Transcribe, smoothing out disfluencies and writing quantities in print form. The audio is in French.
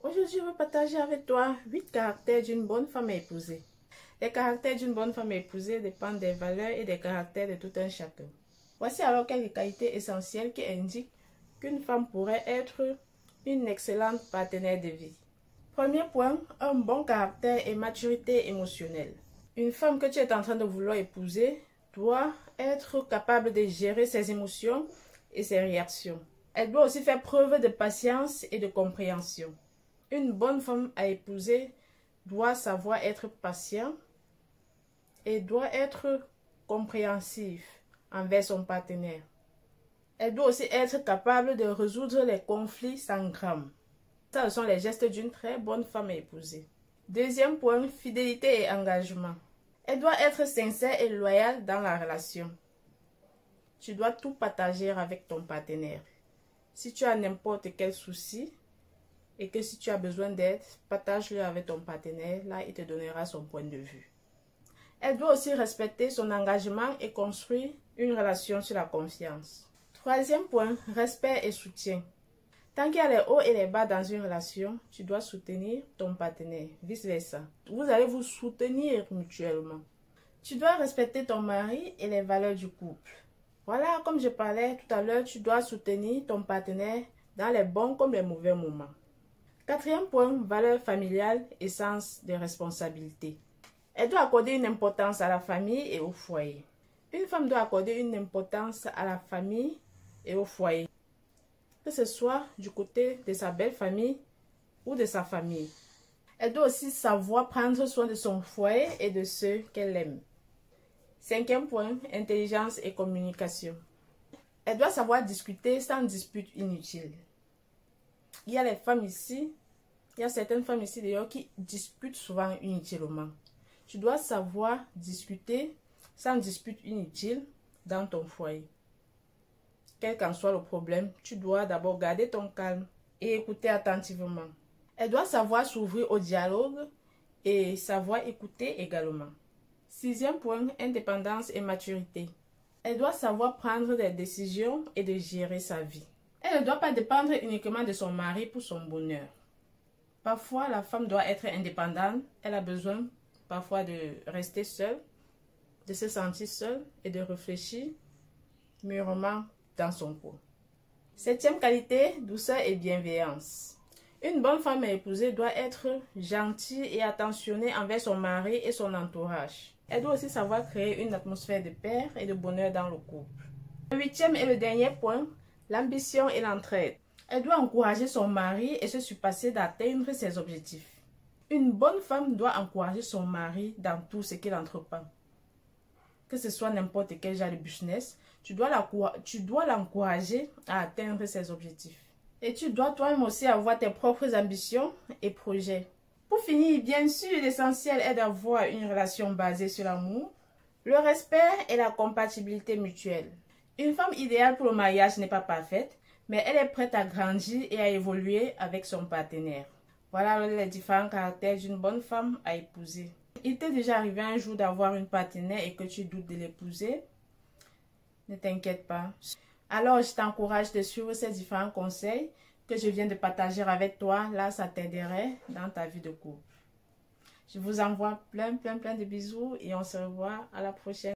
Aujourd'hui, je veux partager avec toi 8 caractères d'une bonne femme à épouser. Les caractères d'une bonne femme à épouser dépendent des valeurs et des caractères de tout un chacun. Voici alors quelques qualités essentielles qui indiquent qu'une femme pourrait être une excellente partenaire de vie. Premier point, un bon caractère et maturité émotionnelle. Une femme que tu es en train de vouloir épouser doit être capable de gérer ses émotions et ses réactions. Elle doit aussi faire preuve de patience et de compréhension. Une bonne femme à épouser doit savoir être patient et doit être compréhensive envers son partenaire. Elle doit aussi être capable de résoudre les conflits sans drame. Ce sont les gestes d'une très bonne femme à épouser. Deuxième point, fidélité et engagement. Elle doit être sincère et loyale dans la relation. Tu dois tout partager avec ton partenaire. Si tu as n'importe quel souci et que si tu as besoin d'aide, partage-le avec ton partenaire. Là, il te donnera son point de vue. Elle doit aussi respecter son engagement et construire une relation sur la confiance. Troisième point, respect et soutien. Tant qu'il y a les hauts et les bas dans une relation, tu dois soutenir ton partenaire, vice-versa. Vous allez vous soutenir mutuellement. Tu dois respecter ton mari et les valeurs du couple. Voilà, comme je parlais tout à l'heure, tu dois soutenir ton partenaire dans les bons comme les mauvais moments. Quatrième point, valeur familiale et sens de responsabilité. Elle doit accorder une importance à la famille et au foyer. Une femme doit accorder une importance à la famille et au foyer, que ce soit du côté de sa belle famille ou de sa famille. Elle doit aussi savoir prendre soin de son foyer et de ceux qu'elle aime. Cinquième point, intelligence et communication. Elle doit savoir discuter sans dispute inutile. Il y a certaines femmes ici d'ailleurs qui discutent souvent inutilement. Tu dois savoir discuter sans dispute inutile dans ton foyer. Quel qu'en soit le problème, tu dois d'abord garder ton calme et écouter attentivement. Elle doit savoir s'ouvrir au dialogue et savoir écouter également. Sixième point, indépendance et maturité. Elle doit savoir prendre des décisions et de gérer sa vie. Elle ne doit pas dépendre uniquement de son mari pour son bonheur. Parfois, la femme doit être indépendante. Elle a besoin parfois de rester seule, de se sentir seule et de réfléchir mûrement dans son coin. Septième qualité, douceur et bienveillance. Une bonne femme à épouser doit être gentille et attentionnée envers son mari et son entourage. Elle doit aussi savoir créer une atmosphère de paix et de bonheur dans le couple. Le huitième et le dernier point, l'ambition et l'entraide. Elle doit encourager son mari et se surpasser d'atteindre ses objectifs. Une bonne femme doit encourager son mari dans tout ce qu'il entreprend. Que ce soit n'importe quel genre de business, tu dois l'encourager à atteindre ses objectifs. Et tu dois toi-même aussi avoir tes propres ambitions et projets. Pour finir, bien sûr, l'essentiel est d'avoir une relation basée sur l'amour, le respect et la compatibilité mutuelle. Une femme idéale pour le mariage n'est pas parfaite, mais elle est prête à grandir et à évoluer avec son partenaire. Voilà les différents caractères d'une bonne femme à épouser. Il t'est déjà arrivé un jour d'avoir une partenaire et que tu doutes de l'épouser? Ne t'inquiète pas. Alors, je t'encourage de suivre ces différents conseils que je viens de partager avec toi. Là, ça t'aiderait dans ta vie de couple. Je vous envoie plein de bisous et on se revoit à la prochaine.